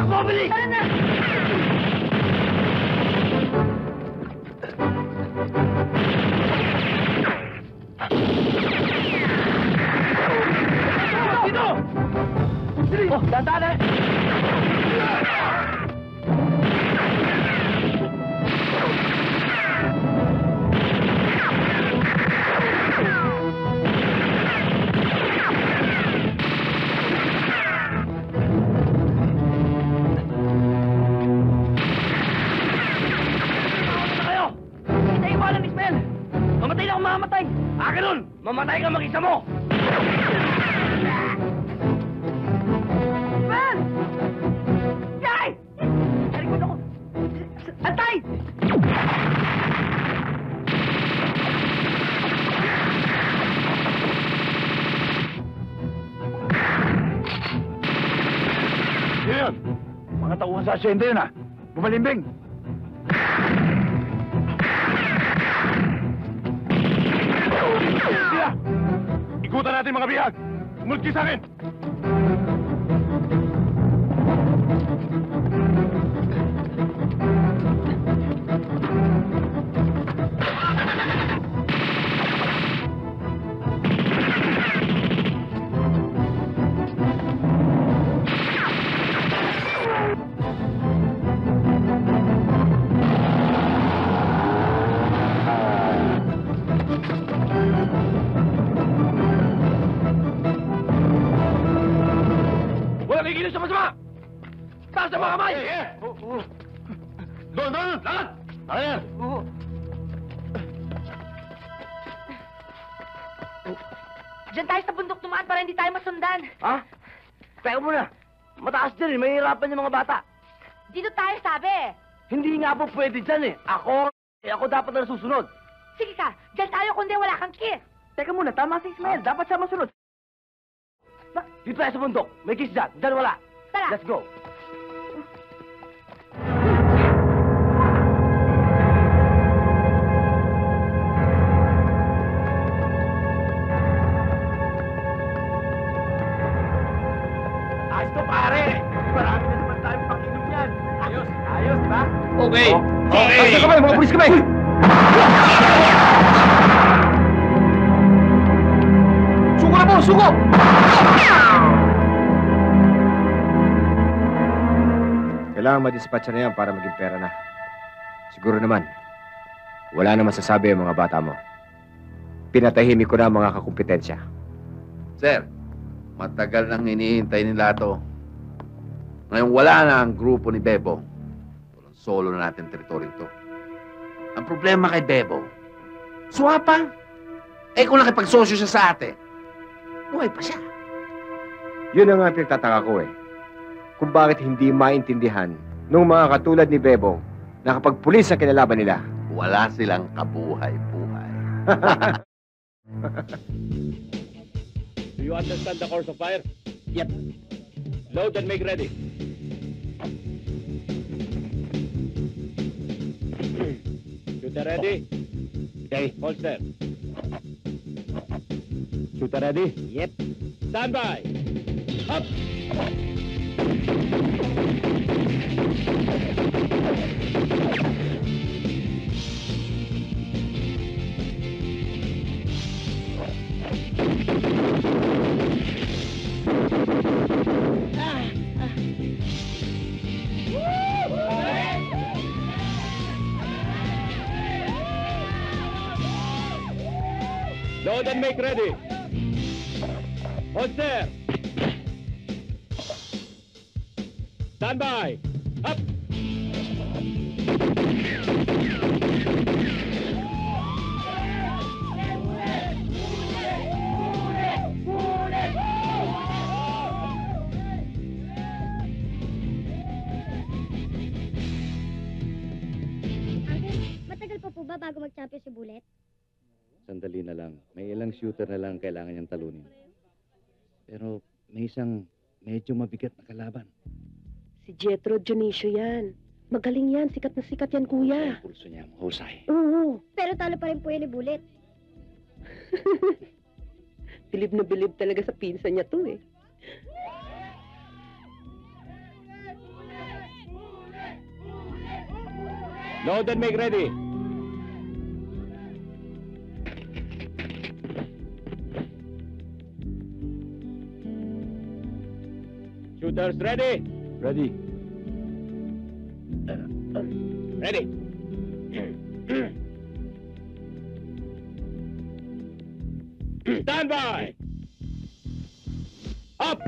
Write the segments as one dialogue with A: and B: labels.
A: Takbo, bilis!
B: Tara na!
A: Dito! Bilis! Oh, dandan eh! Mamatay! Akin nun! Mamatay ka mag-isa mo! Ben! Yay! Harikot ako! Antay!
C: Yun! Mga tauhan sa asyenda yun, ha? Bumalimbing! Sila! Ikutan natin mga bihag! Umulki sa akin!
A: Kikilos sa masama! Taas ang mga kamay!
C: Doon!
A: Lahat!
C: Ayan!
B: Diyan tayo sa bundok tumaan para hindi tayo masundan.
A: Ha? Teka muna! Mataas din eh, mahihirapan yung mga bata.
B: Dito tayo sabi.
A: Hindi nga po pwede dyan eh. Ako dapat na susunod.
B: Sige ka, diyan tayo kundi wala kang kiss.
A: Teka muna, tama si Ismael. Dapat siya masunod. Dito tayo sa bundok. May kiss dyan. Dyan wala.
B: Tara.
A: Let's go. Ayos to, pare. Marami na naman tayong pakinom yan. Ayos. Ayos, di ba?
C: Okay!
A: Okay! Ayos kami, mga pulis kami! Suko na po! Suko!
D: Kailangan madispatcha na yan para maging pera na. Siguro naman, wala na masasabi ang mga bata mo. Pinatahimik ko na ang mga kakumpetensya.
E: Sir, matagal nang hinihintay nila to. Ngayon wala na ang grupo ni Bebo. Solo na natin teritoryo to. Ang problema kay Bebo, suwapa. Eh kung nakipagsosyo siya sa atin, buhay pa siya.
D: Yun ang nga pinagtataka ko eh. Kung bakit hindi maintindihan ng mga katulad ni Bebong na kapag pulis ang kinalaban nila.
E: Wala silang kabuhay-buhay.
C: Do you understand the course of fire? Yep. Load and make ready. Shooter ready? Okay. Holster. Shooter ready? Yep. Stand by. Up! Load and make ready. Holster. Stand by. Up.
F: Matagal pa po ba bago mag-champion si Bullet?
G: Sandali na lang. May ilang shooter na lang kailangan niyang talunin. Pero may isang medyo mabigat na kalaban.
H: Si Jetro Dionisio yan. Magaling yan. Sikat na sikat yan, kuya.
G: Ang pulso niya, mahusay.
H: Oo.
F: Pero talo pa rin po yun ni Bullet.
H: Bilib na bilib talaga sa pinsan niya to eh.
C: Load and make ready. Shooters ready.
D: Ready.
C: Ready. Stand by. Up.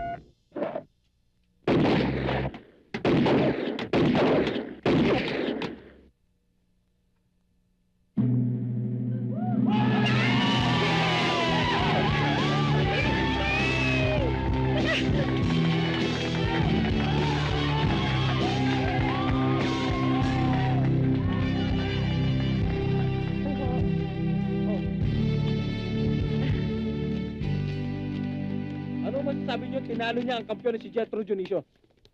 C: Ano masasabi niyo tinalo niya ang kampiyon na si Jetro Dionisio?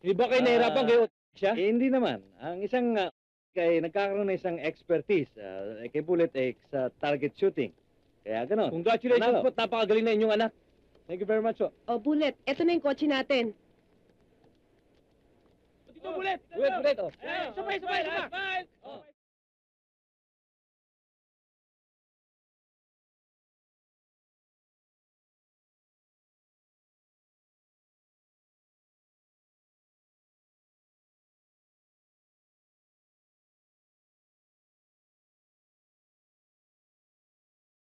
C: Hindi ba kayo nahirapan kayo siya?
G: Hindi naman. Ang isang kay nagkakaroon ng isang expertise kay Bullet sa target shooting. Kaya gano'n.
C: Congratulations
G: Panalo.
C: po, napakagaling na inyong anak. Thank you very much po.
H: Oh, Bullet, eto na yung kotse natin.
C: Dito, Bullet! Bullet! Sabay!